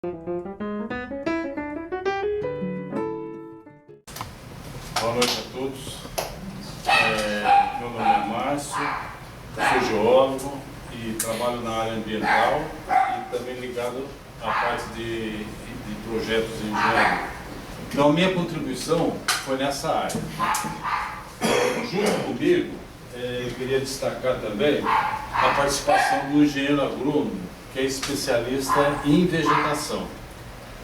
Boa noite a todos. Meu nome é Márcio, eu sou geólogo e trabalho na área ambiental e também ligado à parte de projetos de engenharia. Então, a minha contribuição foi nessa área. Junto comigo, eu queria destacar também a participação do engenheiro agrônomo, que é especialista em vegetação,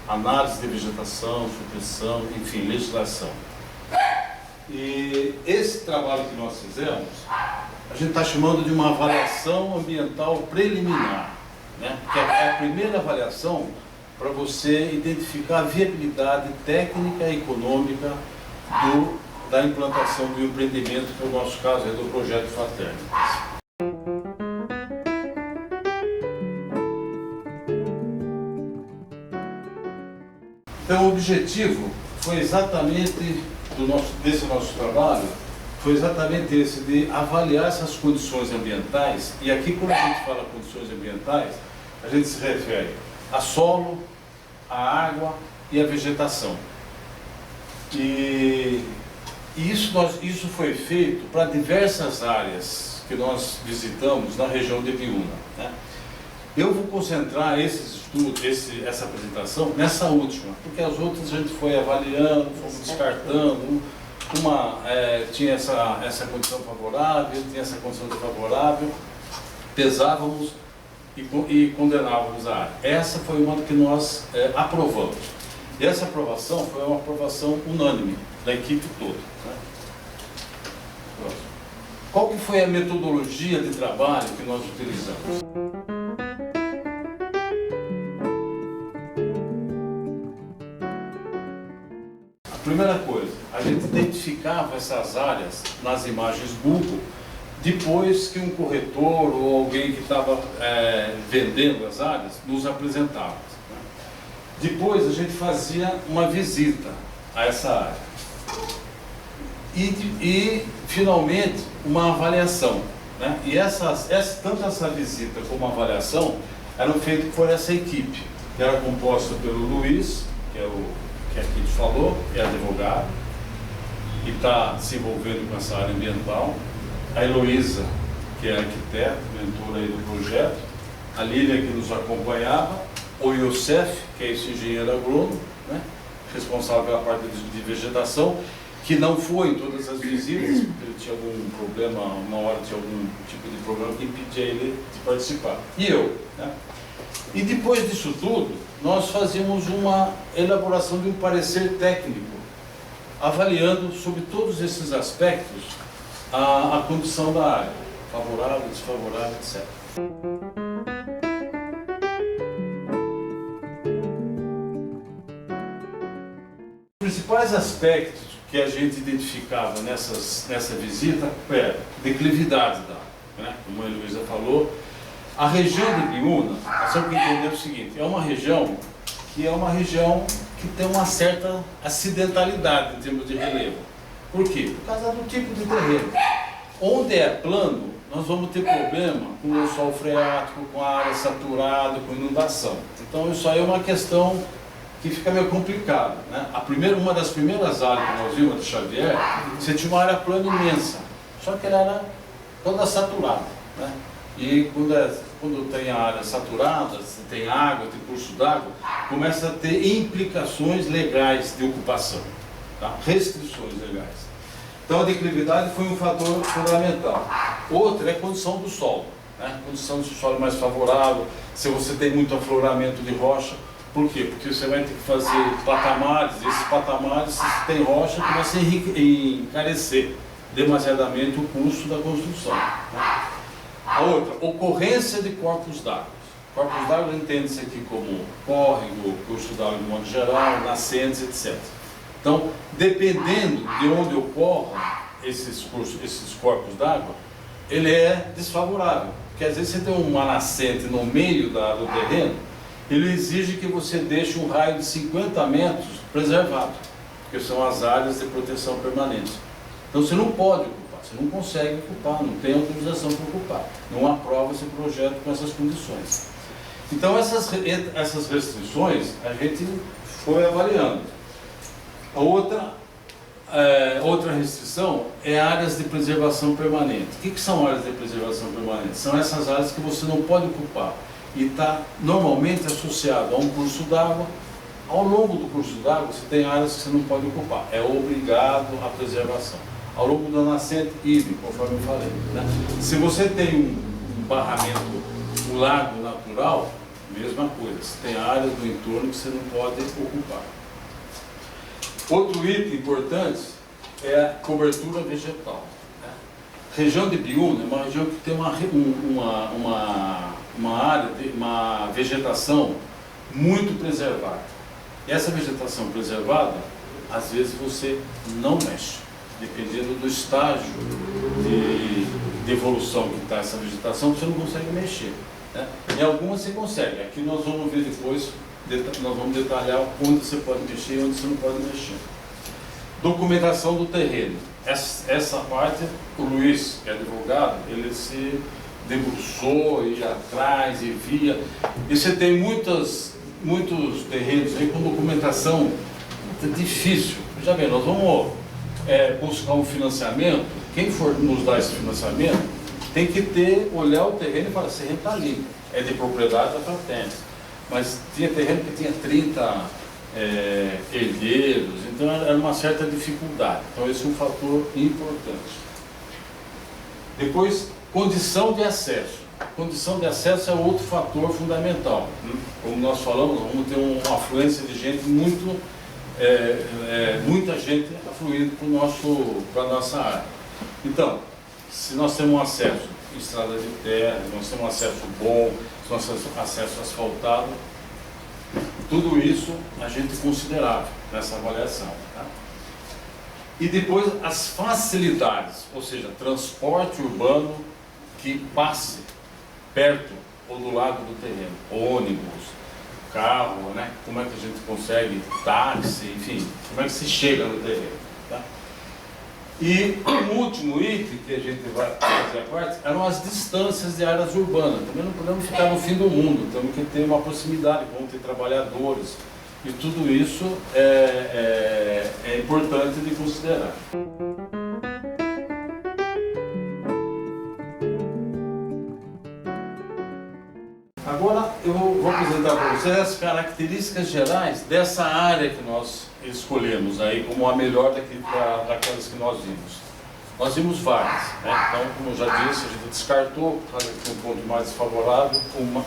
análise de vegetação, supressão, enfim, legislação. E esse trabalho que nós fizemos, a gente está chamando de uma avaliação ambiental preliminar, né? Que é a primeira avaliação para você identificar a viabilidade técnica e econômica da implantação do empreendimento, que no nosso caso é do projeto Fraterno. Então, o objetivo foi exatamente desse nosso trabalho, foi exatamente esse, de avaliar essas condições ambientais. E aqui, quando a gente fala condições ambientais, a gente se refere a solo, a água e a vegetação. E isso foi feito para diversas áreas que nós visitamos na região de Ibiúna, né? Eu vou concentrar esses estudos, essa apresentação nessa última, porque as outras a gente foi avaliando, fomos descartando. Uma tinha essa condição favorável, tinha essa condição desfavorável, pesávamos e condenávamos a área. Essa foi uma que nós aprovamos. E essa aprovação foi uma aprovação unânime da equipe toda, né? Qual que foi a metodologia de trabalho que nós utilizamos? Primeira coisa, a gente identificava essas áreas nas imagens Google depois que um corretor ou alguém que estava vendendo as áreas nos apresentava, né? Depois a gente fazia uma visita a essa área e finalmente uma avaliação, né? E tanto essa visita como a avaliação eram feitas por essa equipe, que era composta pelo Luiz, que aqui a gente falou, é advogado e está se envolvendo com essa área ambiental, a Heloísa, que é arquiteta, mentora aí do projeto, a Lília, que nos acompanhava, o Youssef, que é esse engenheiro agrônomo, né, responsável pela parte de vegetação, que não foi em todas as visitas, porque ele tinha algum problema, uma hora tinha algum tipo de problema que impedia ele de participar. E eu, né? E depois disso tudo, nós fazíamos uma elaboração de um parecer técnico, avaliando sobre todos esses aspectos a condição da área, favorável, desfavorável, etc. Os principais aspectos que a gente identificava nessa visita era declividade da área, né? Como a Heloísa falou. A região de Ibiúna, nós temos que entender o seguinte, é uma região que tem uma certa acidentalidade em termos de relevo. Por quê? Por causa do tipo de terreno. Onde é plano, nós vamos ter problema com o lençol freático, com a área saturada, com inundação. Então isso aí é uma questão que fica meio complicada, né? Uma das primeiras áreas que nós vimos de Xavier, você tinha uma área plana imensa, só que ela era toda saturada, né? E quando tem a área saturada, se tem água, tem curso d'água, começa a ter implicações legais de ocupação, tá? Restrições legais. Então a declividade foi um fator fundamental. Outra é a condição do solo, né? Condição do solo mais favorável, se você tem muito afloramento de rocha. Por quê? Porque você vai ter que fazer patamares, e esses patamares, se tem rocha, começa a encarecer demasiadamente o custo da construção, né? A outra, ocorrência de corpos d'água. Corpos d'água entende-se aqui como córrego, curso d'água de modo geral, nascentes, etc. Então, dependendo de onde ocorram esses corpos d'água, ele é desfavorável. Porque às vezes você tem uma nascente no meio do terreno, ele exige que você deixe um raio de 50 metros preservado, porque são as áreas de proteção permanente. Então você não pode ocupar, você não consegue ocupar, não tem autorização para ocupar. Não aprova esse projeto com essas condições. Então essas restrições a gente foi avaliando. A outra restrição é áreas de preservação permanente. O que são áreas de preservação permanente? São essas áreas que você não pode ocupar e está normalmente associado a um curso d'água. Ao longo do curso d'água você tem áreas que você não pode ocupar, é obrigado à preservação. Ao longo da nascente, idem, conforme eu falei, né? Se você tem um barramento, um lago natural, mesma coisa, você tem áreas do entorno que você não pode ocupar. Outro item importante é a cobertura vegetal, né? Região de Biúna é uma região que tem uma área, uma vegetação muito preservada. E essa vegetação preservada, às vezes você não mexe, dependendo do estágio de evolução que está essa vegetação, você não consegue mexer, né? Em algumas você consegue. Aqui nós vamos ver depois, nós vamos detalhar onde você pode mexer e onde você não pode mexer. Documentação do terreno. Essa parte, o Luiz, que é advogado, ele se debruçou, ia atrás e via. E você tem muitos terrenos aí com documentação difícil. Já bem, nós vamos buscar um financiamento. Quem for nos dar esse financiamento tem que olhar o terreno e falar, esse terreno está limpo, é de propriedade da Fraternitas. Mas tinha terreno que tinha 30 herdeiros, então era uma certa dificuldade. Então esse é um fator importante. Depois, condição de acesso. Condição de acesso é outro fator fundamental. Como nós falamos, vamos ter uma afluência de gente muita gente afluindo para a nossa área. Então, se nós temos um acesso em estrada de terra, se nós temos um acesso bom, se nós temos acesso asfaltado, tudo isso a gente considerava nessa avaliação, tá? E depois as facilidades, ou seja, transporte urbano que passe perto ou do lado do terreno, ônibus, carro, né? Como é que a gente consegue, táxi, enfim, como é que se chega no terreno, tá? E o último item que a gente vai fazer a parte eram as distâncias de áreas urbanas. Também não podemos ficar no fim do mundo, temos que ter uma proximidade, vamos ter trabalhadores, e tudo isso é importante de considerar. Agora eu vou apresentar para vocês as características gerais dessa área que nós escolhemos aí como a melhor daquelas que nós vimos. Nós vimos várias, né? Então, como eu já disse, a gente descartou um ponto mais favorável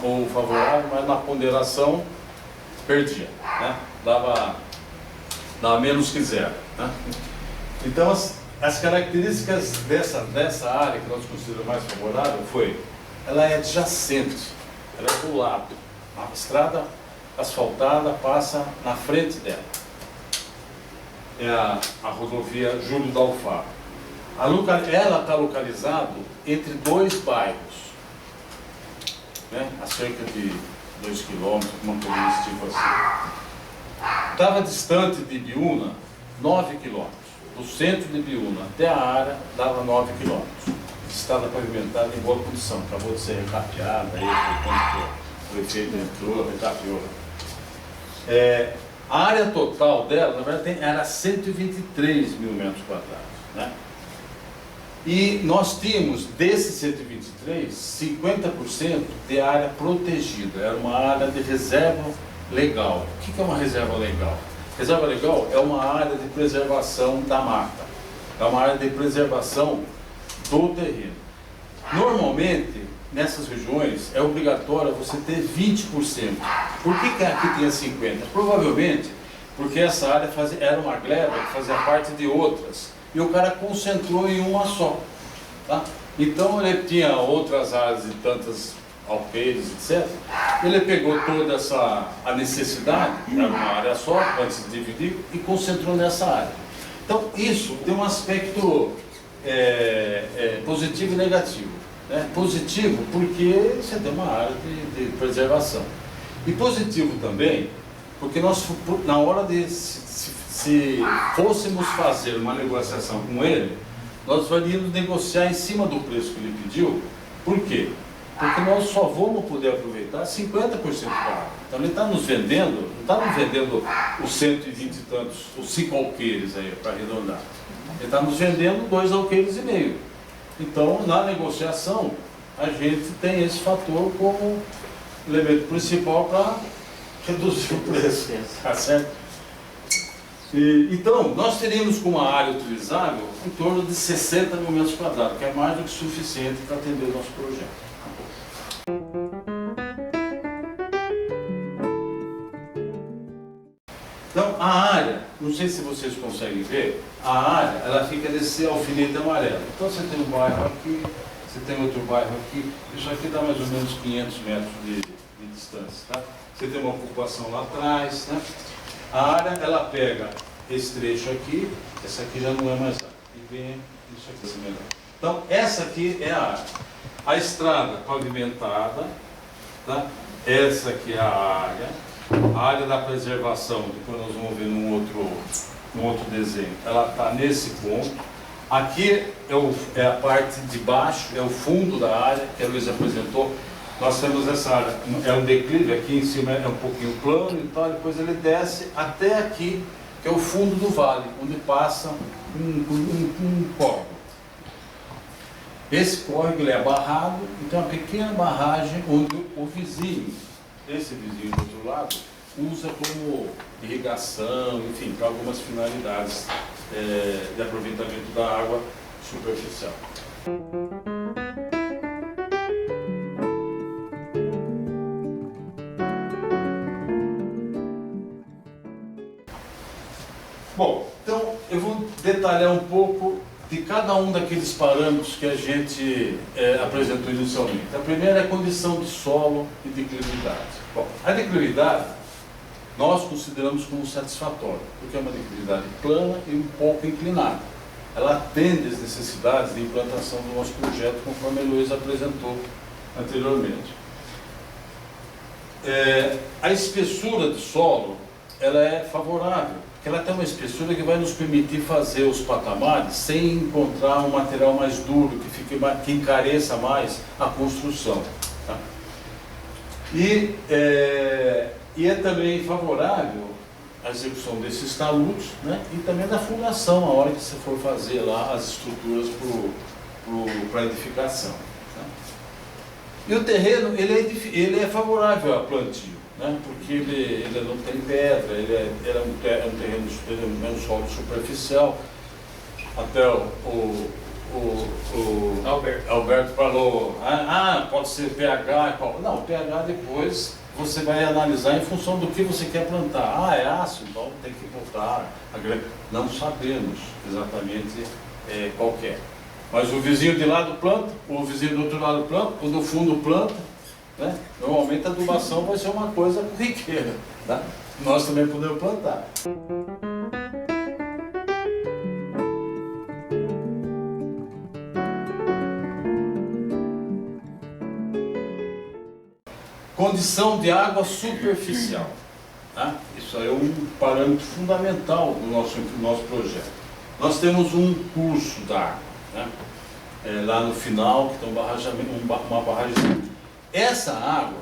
ou favorável, mas na ponderação perdia, né? Dava menos que zero, né? Então as características dessa área que nós consideramos mais favorável ela é adjacente, ela é do lado, a estrada asfaltada passa na frente dela. É a rodovia Júlio da Alfaro. Ela está localizada entre dois bairros, né? A cerca de 2 quilômetros, uma coisa desse tipo assim. Estava distante de Biúna 9 quilômetros. Do centro de Biúna até a área dava 9 quilômetros. Estrada pavimentada em boa condição, acabou de ser recapeada, o efeito entrou, recapeou. A área total dela, na verdade, era 123 mil metros quadrados, né? E nós tínhamos, desses 123, 50% de área protegida. Era uma área de reserva legal. O que é uma reserva legal? Reserva legal é uma área de preservação da mata. É uma área de preservação do terreno. Normalmente, nessas regiões, é obrigatório você ter 20%. Por que aqui tinha 50%? Provavelmente porque essa área era uma gleba que fazia parte de outras. E o cara concentrou em uma só, tá? Então ele tinha outras áreas de tantas alqueires, etc. Ele pegou toda a necessidade, era uma área só, antes de dividir, e concentrou nessa área. Então isso tem um aspecto positivo e negativo, né? Positivo porque você tem uma área de preservação. E positivo também porque nós, na hora de se fôssemos fazer uma negociação com ele, nós iríamos negociar em cima do preço que ele pediu. Por quê? porque nós só vamos poder aproveitar 50% da água. Então ele está nos vendendo, não está nos vendendo os 120 e tantos, os 5 alqueires aí, para arredondar. Ele está nos vendendo 2,5 alqueires. Então, na negociação, a gente tem esse fator como elemento principal para reduzir o preço, tá certo? Então, nós teríamos com uma área utilizável em torno de 60 mil metros quadrados, que é mais do que suficiente para atender o nosso projeto. Então, a área, não sei se vocês conseguem ver, a área, ela fica nesse alfinete amarelo. Então, você tem um bairro aqui, você tem outro bairro aqui, isso aqui dá mais ou menos 500 metros de distância, tá? Você tem uma ocupação lá atrás, né? A área, ela pega esse trecho aqui, essa aqui já não é mais área, e vem isso aqui, esse melhor. Então, essa aqui é a área. A estrada pavimentada, tá? Essa aqui é a área da preservação, depois nós vamos ver num outro desenho, ela está nesse ponto. Aqui é a parte de baixo, é o fundo da área, que a Luiz apresentou. Nós temos essa área, é um declive, aqui em cima é um pouquinho plano e tal, depois ele desce até aqui, que é o fundo do vale, onde passa um córrego. Esse córrego ele é barrado, então é uma pequena barragem onde o vizinho, esse vizinho do outro lado, usa como irrigação, enfim, para algumas finalidades de aproveitamento da água superficial. Bom, então eu vou detalhar um pouco de cada um daqueles parâmetros que a gente apresentou inicialmente. A primeira é a condição de solo e declividade. Bom, a declividade nós consideramos como satisfatória, porque é uma declividade plana e um pouco inclinada. Ela atende às necessidades de implantação do nosso projeto, conforme a Heloísa apresentou anteriormente. A espessura do solo ela é favorável, porque ela tem uma espessura que vai nos permitir fazer os patamares sem encontrar um material mais duro, que encareça mais a construção. Tá? E é também favorável a execução desses taludes, né? E também da fundação, a hora que você for fazer lá as estruturas para edificação. Tá? E o terreno ele é favorável a plantio, né? Porque ele não tem pedra, ele é um terreno, é um solo superficial. Até o Alberto falou, pode ser pH, não, pH depois você vai analisar em função do que você quer plantar. É ácido, então tem que botar. Não sabemos exatamente qual que é. Mas o vizinho de lado planta, o vizinho do outro lado planta, o do fundo planta, né? Normalmente a adubação vai ser uma coisa corriqueira, tá? Nós também podemos plantar. Condição de água superficial. Tá? Isso aí é um parâmetro fundamental do nosso projeto. Nós temos um curso d'água, né? Lá no final, que tem uma barragem. Essa água,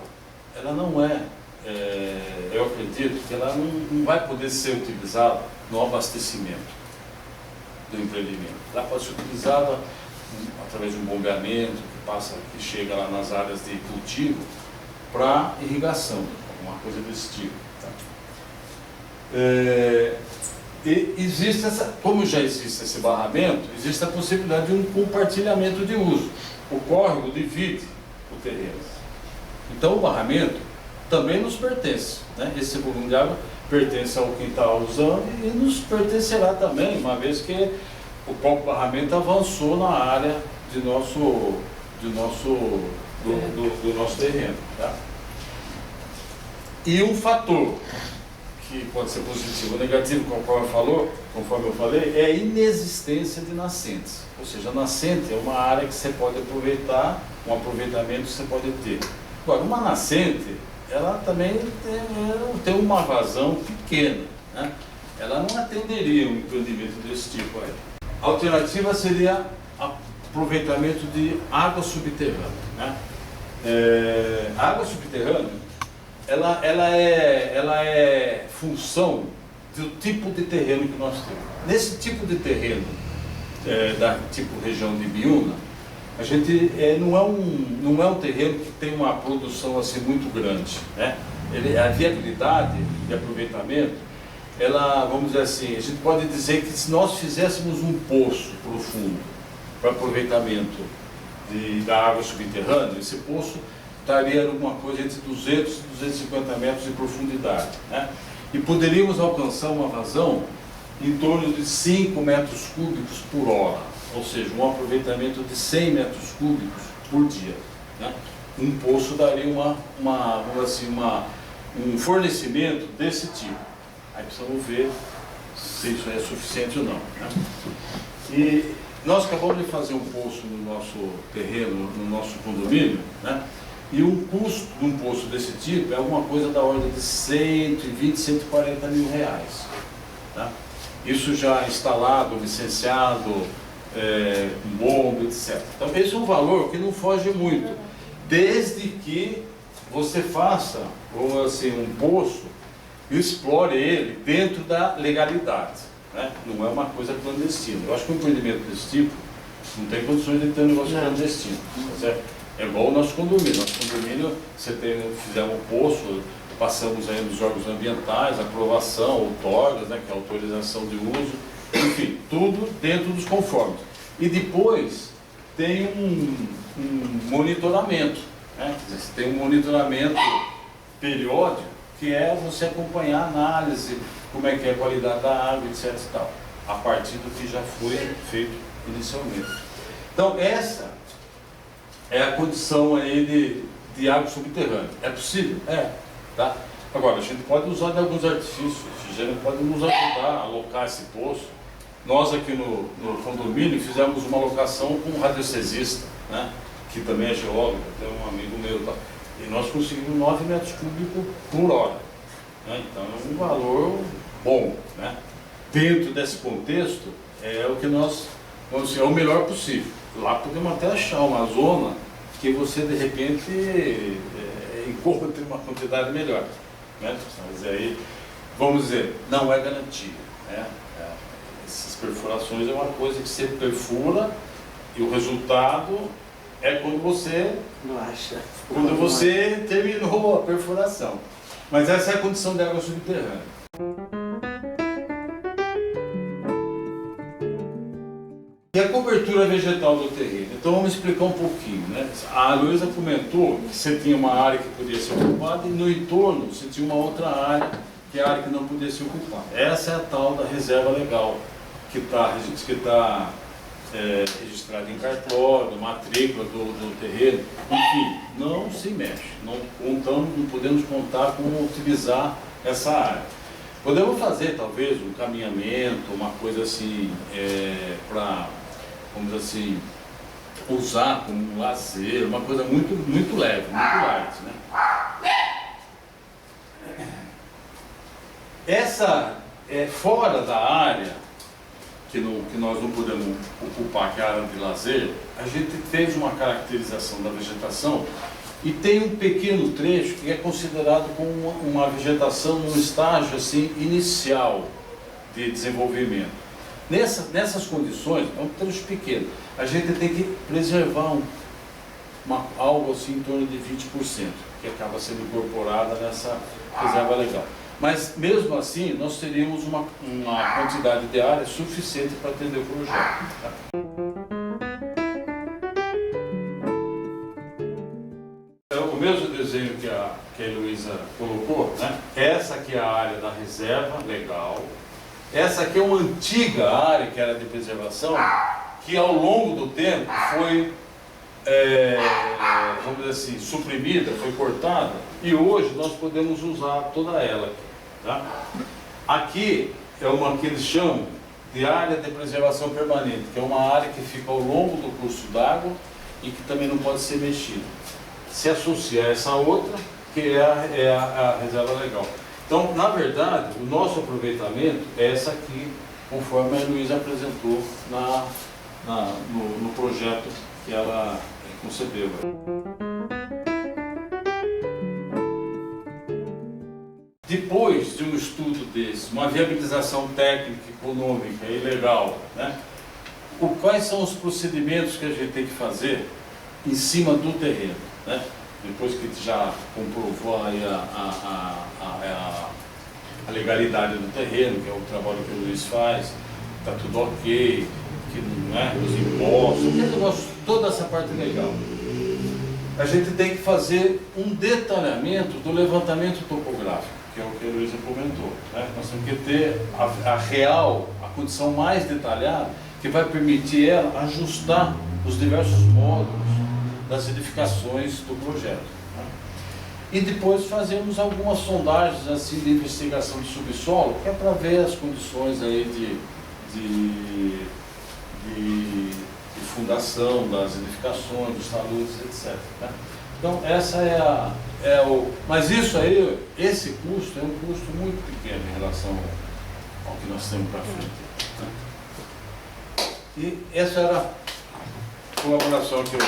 ela não eu acredito que ela não vai poder ser utilizada no abastecimento do empreendimento. Ela pode ser utilizada através de um bombeamento que chega lá nas áreas de cultivo, para irrigação, alguma coisa desse tipo. Tá? E existe como já existe esse barramento, existe a possibilidade de um compartilhamento de uso. O córrego divide o terreno. Então o barramento também nos pertence, né? Esse volume de água pertence ao quem está usando e nos pertencerá também, uma vez que o próprio barramento avançou na área do nosso terreno. Tá? E um fator que pode ser positivo ou negativo, conforme eu falei, é a inexistência de nascentes. Ou seja, a nascente é uma área que você pode aproveitar, um aproveitamento que você pode ter. Agora, uma nascente, ela também tem uma vazão pequena, né? Ela não atenderia um empreendimento desse tipo aí. A alternativa seria aproveitamento de água subterrânea, né? A água subterrânea, ela é função do tipo de terreno que nós temos. Nesse tipo de terreno, da tipo região de Ibiúna, a gente não é um terreno que tem uma produção assim muito grande, né? A viabilidade de aproveitamento, vamos dizer assim, a gente pode dizer que se nós fizéssemos um poço profundo para aproveitamento da água subterrânea, esse poço estaria alguma coisa entre 200 e 250 metros de profundidade, né? E poderíamos alcançar uma vazão em torno de 5 metros cúbicos por hora, ou seja, um aproveitamento de 100 metros cúbicos por dia, né? Um poço daria um fornecimento desse tipo. Aí precisamos ver se isso é suficiente ou não, né? E nós acabamos de fazer um poço no nosso terreno, no nosso condomínio, né? E o custo de um poço desse tipo é alguma coisa da ordem de 120, 140 mil reais, tá? Isso já instalado, licenciado, com bomba, etc. Então esse é um valor que não foge muito, desde que você faça um poço e explore ele dentro da legalidade, né? Não é uma coisa clandestina. Eu acho que um empreendimento desse tipo não tem condições de ter um negócio clandestino, tá certo? É igual o nosso condomínio. Nosso condomínio, fizemos um poço, passamos aí nos órgãos ambientais, aprovação, outorgas, né, que é autorização de uso, enfim, tudo dentro dos conformes. E depois tem um monitoramento, né? Quer dizer, tem um monitoramento periódico, que é você acompanhar a análise, como é que é a qualidade da água, etc. e tal, a partir do que já foi feito inicialmente. Então essa é a condição aí de água subterrânea. É possível? É. Tá? Agora, a gente pode usar de alguns artifícios, a gente pode nos ajudar a alocar esse poço. Nós aqui no condomínio fizemos uma locação com um radiocesista, né? Que também é geólogo, tem um amigo meu, tá? E nós conseguimos 9 metros cúbicos por hora, né? Então é um valor bom, né? Dentro desse contexto, é o que nós vamos dizer, é o melhor possível. Lá podemos até achar uma zona que você de repente encontre uma quantidade melhor, né? Mas aí, vamos dizer, não é garantia, né? Essas perfurações é uma coisa que você perfura e o resultado é quando você terminou a perfuração. Mas essa é a condição de água subterrânea. E a cobertura vegetal do terreno? Então vamos explicar um pouquinho, né? A Luísa comentou que você tinha uma área que podia ser ocupada e no entorno você tinha uma outra área, que é a área que não podia ser ocupada. Essa é a tal da reserva legal, que está registrada em cartório, matrícula do terreno, enfim, não se mexe, não podemos contar como utilizar essa área. Podemos fazer talvez um caminhamento, uma coisa assim, para, vamos dizer assim, usar como um lazer, uma coisa muito, muito leve, muito light, né? Essa fora da área que nós não podemos ocupar, que é a área de lazer, a gente fez uma caracterização da vegetação e tem um pequeno trecho que é considerado como uma vegetação num estágio assim, inicial de desenvolvimento. Nessas condições, é um trecho pequeno, a gente tem que preservar algo assim em torno de 20%, que acaba sendo incorporada nessa reserva legal. Mas mesmo assim, nós teríamos uma quantidade de área suficiente para atender o projeto. Tá? O mesmo desenho que a Heloísa colocou, né? Essa aqui é a área da reserva legal. Essa aqui é uma antiga área que era de preservação, que ao longo do tempo foi, vamos dizer assim, suprimida, foi cortada, e hoje nós podemos usar toda ela. Tá? Aqui é uma que eles chamam de área de preservação permanente, que é uma área que fica ao longo do curso d'água e que também não pode ser mexida. Se associa a essa outra, que é a reserva legal. Então, na verdade, o nosso aproveitamento é essa aqui, conforme a Heloísa apresentou no projeto que ela concebeu. Depois de um estudo desse, uma viabilização técnica, econômica e legal, né? Quais são os procedimentos que a gente tem que fazer em cima do terreno, né? Depois que já comprovou aí a legalidade do terreno, que é o trabalho que o Luiz faz, está tudo ok, que não é, os impostos, aquele negócio, toda essa parte legal. A gente tem que fazer um detalhamento do levantamento topográfico, que é o que a Luísa comentou, né? Nós temos que ter a condição mais detalhada, que vai permitir ela ajustar os diversos módulos das edificações do projeto, né? E depois fazemos algumas sondagens assim, de investigação de subsolo, que é para ver as condições aí de fundação das edificações, dos taludes, etc, né? Então essa mas isso aí, esse custo é um custo muito pequeno em relação ao que nós temos para frente, né? E essa era a colaboração que eu